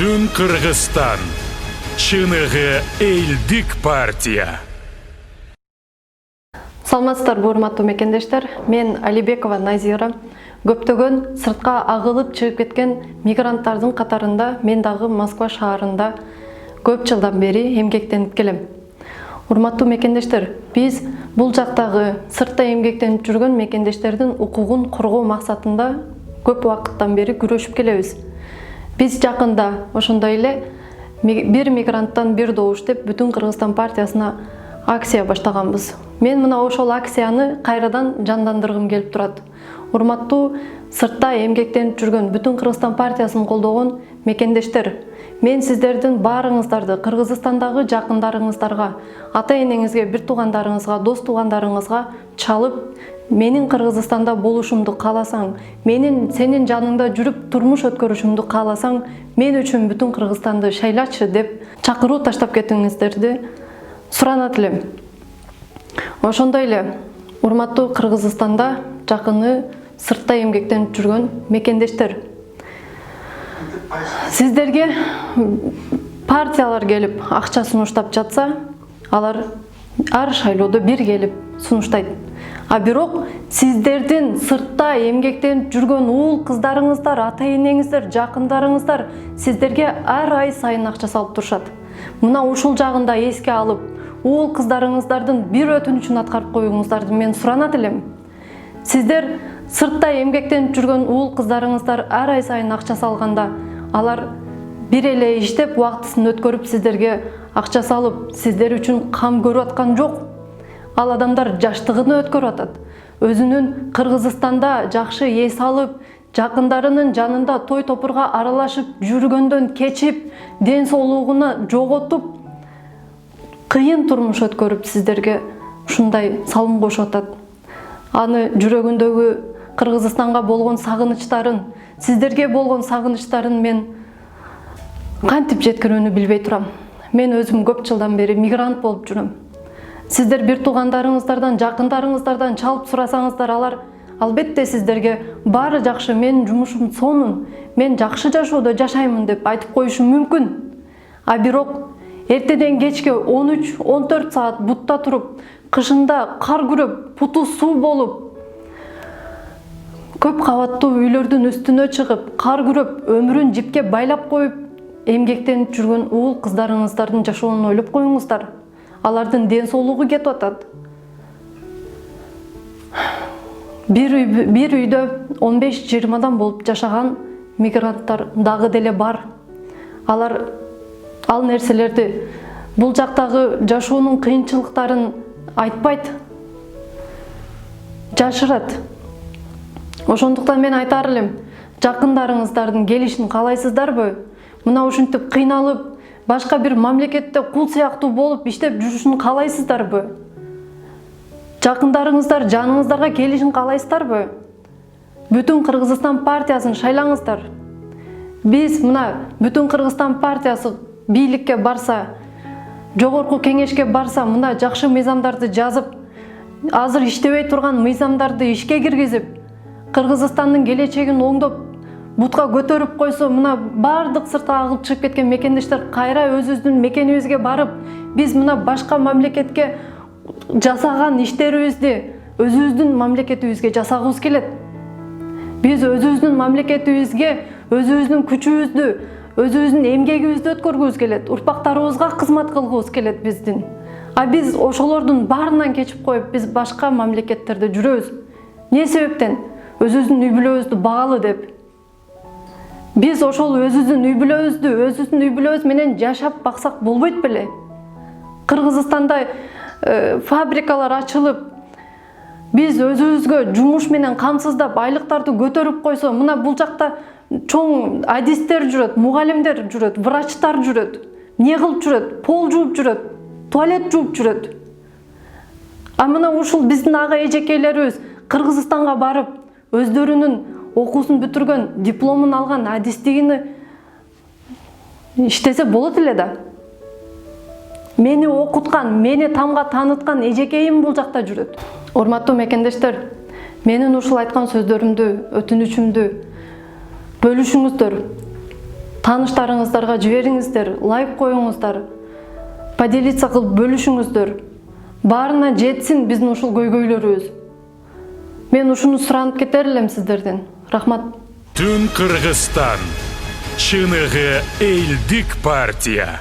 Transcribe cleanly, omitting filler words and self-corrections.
Бүтін Қырғызстан. Чыныгы элдик партия. Саламатсыздар, урматтуу мекендештер. Мен Алибекова Назира. Көптөгөн сыртка агылып чыгып кеткен мигранттардын катарында мен дагы Москва шаарында көп жылдан бери эмгектенип келем. Урматтуу мекендештер, биз бул жактагы сыртта эмгектенип жүргөн мекендештердин укугун коргоо максатында көп убакыттан бери күрөшүп келебиз. Биз жакында ошондой эле бир мигранттан бир добуш деп Бүтүн Кыргызстан партиясына акция баштаганбыз. Мен мына ошол акцияны кайрадан жандандыргым келип турат. Урматтуу сыртта эмгектенип жүргөн Бүтүн Кыргызстан партиясын колдогон мекендештер, мен сиздердин баарыңыздарды Кыргызстандагы жакындарыңыздарга, ата-энеңизге, бир туугандарыңызга, дос туугандарыңызга чалып, менин Кыргызстанда болушумду кааласаң, менин сенин жаныңда жүрүп турмуш өткөрүшүмдү кааласаң, мен үчүн Бүтүн Кыргызстанды шайлачы деп чакыруу таштап кетиңиздерди суранат элем. Ошондой эле урматтуу Кыргызстанда жакыны сыртта эмгектенип жүргөн мекендештер, сиздерге партиялар келип акча сунуштап жатса, алар ар шайлоодо бир келип сунуштайт. А бирок сиздердин сыртта эмгектенип жүргөн уул кыздарыңыздар, ата-энеңиздер, жакындарыңыздар сиздерге ар ай сайын акча салып турушат. Мына ушул жагында эске алып, уул кыздарыңыздардын бир өтүнүчүн аткарып коюңуздарды мен суранат элем. Сиздер сыртта эмгектенип жүргөн уул кыздарыңыздар ар ай сайын акча салганда, алар бир эле иштеп убактысын өткөрүп сиздерге акча салып, сиздер үчүн кам көрүп аткан жок. Ал адамдар жаштыгын өткөрүп атат. Өзүнүн Кыргызстанда жакшы эс алып, жакындарынын жанында той топурга аралашып жүргөндөн кечип, ден соолугуна жоготуп, кыйын турмуш өткөрүп сиздерге ушундай салым кошуп атат. Аны жүрөгүндөгү Кыргызстанга болгон сагынычтарын, сиздерге болгон сагынычтарын мен кантип жеткирүүнү билбей турам. Мен өзүм көп жылдан бери мигрант болуп жүрөм. Сиздер бир туугандарыңыздардан, жакындарыңыздардан чалып сурасаңыздар, алар албетте сиздерге баары жакшы, менин жумушум сонун, мен жакшы жашоодо жашаймын деп айтып коюшу мүмкүн. А бирок эртеден кечке 13-14 саат бутта туруп, кышында кар күрөп, путу суу болуп, көп кабаттуу үйлөрдүн үстүнө чыгып, кар күрөп, өмүрүн жипке байлап коюп, эмгектенип жүргөн уул кыздарыңыздардын жашоонун ойлоп коюңуздар. Алардын ден соолугу кетип атат. Бир үйдө 15-20 болуп жашаган мигранттар дагы деле бар. Алар ал нерселерди, бул жактагы жашоонун кыйынчылыктарын айтпайт, жашырат. Ошондуктан мен айтар элем, жакындарыңыздардын келишин каалайсыздарбы? Мына ушинтип кыйналып, башка бир мамлекетте кул сыяктуу болуп иштеп жүрүшүн каалайсыздарбы? Жакындарыңыздар жаныңыздарга келишин каалайсыздарбы? Бүтүн Кыргызстан партиясын шайлаңыздар. Биз мына Бүтүн Кыргызстан партиясы бийликке барса, жогорку кеңешке барса, мына жакшы мыйзамдарды жазып, азыр иштебей турган мыйзамдарды ишке киргизип, Кыргызстандын келечегин оңдоп, бутка көтөрүп койсо, мына бардык сыртка агылып чыгып кеткен мекендештер кайра өзүбүздүн мекенибизге барып, биз мына башка мамлекетке жасаган иштерибизди өзүбүздүн мамлекетибизге жасагыбыз келет. Биз өзүбүздүн мамлекетибизге өзүбүздүн күчүбүздү, өзүбүздүн эмгегибизди өткөргүбүз келет, урпактарыбызга кызмат кылгыбыз келет биздин. А биз ошолордун баарынан кечип коюп, биз башка мамлекеттерде жүрөбүз. Не себептен? Өзүбүздүн үй бүлөбүздү багалы деп. Биз ошол өзүбүздүн үй бүлөбүз менен жашап баксак болбойт беле? Кыргызстанда фабрикалар ачылып, биз өзүбүзгө жумуш менен камсыздап, айлыктарды көтөрүп койсо, мына бул жакта чоң адистер жүрөт, мугалимдер жүрөт, врачтар жүрөт, не кылып жүрөт, пол жууп жүрөт, туалет жууп жүрөт. А мына ушул биздин ага эжекейлерибиз Кыргызстанга барып, өздөрүнүн окуусун бүтүргөн, дипломун алган, адистигини иштесе болот эле да. Мени окуткан, мени тамга тааныткан эжекейим бул жакта жүрөт. Урматтуу мекендештер, менин ушул айткан сөздөрүмдү, өтүнүчүмдү бөлүшүңүздөр. тааныштарыңыздарга жибериңиздер, лайк коюңуздар, поделиться кылып бөлүшүңүздөр. Баарына жетсин биздин ушул көйгөйлөрүбүз. Мен ушуну суранып кетер элем сиздерден. Рахмат. Түн Кыргызстан. Чыныгы элдик партия.